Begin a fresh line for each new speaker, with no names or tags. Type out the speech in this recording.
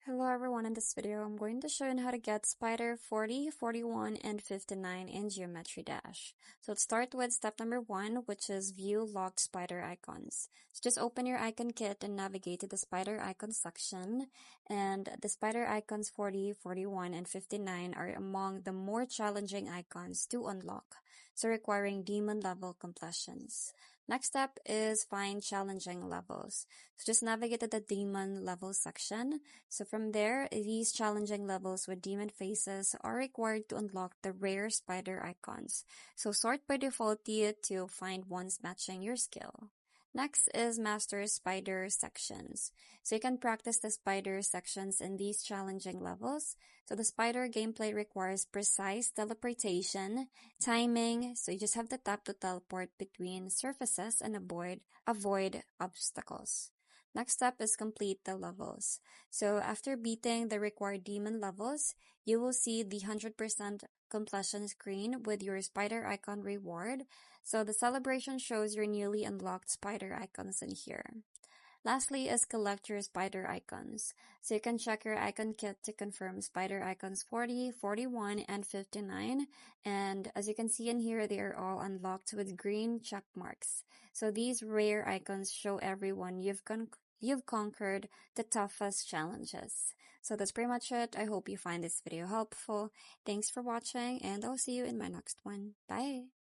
Hello everyone, in this video I'm going to show you how to get Spider 40, 41, and 59 in Geometry Dash. So let's start with step number 1, which is view locked spider icons. So just open your icon kit and navigate to the spider icons section, and the spider icons 40, 41, and 59 are among the more challenging icons to unlock, so requiring demon level completions. Next step is find challenging levels. So just navigate to the demon level section. So from there, these challenging levels with demon faces are required to unlock the rare spider icons. So sort by default to find ones matching your skill. Next is master spider sections. So you can practice the spider sections in these challenging levels. So the spider gameplay requires precise teleportation, timing, so you just have to tap to teleport between surfaces and avoid obstacles. Next step is complete the levels. So after beating the required demon levels, you will see the 100% completion screen with your spider icon reward. So the celebration shows your newly unlocked spider icons in here. Lastly is collect your spider icons. So you can check your icon kit to confirm spider icons 40, 41, and 59. And as you can see in here, they are all unlocked with green check marks. So these rare icons show everyone you've conquered the toughest challenges. So that's pretty much it. I hope you find this video helpful. Thanks for watching, and I'll see you in my next one. Bye!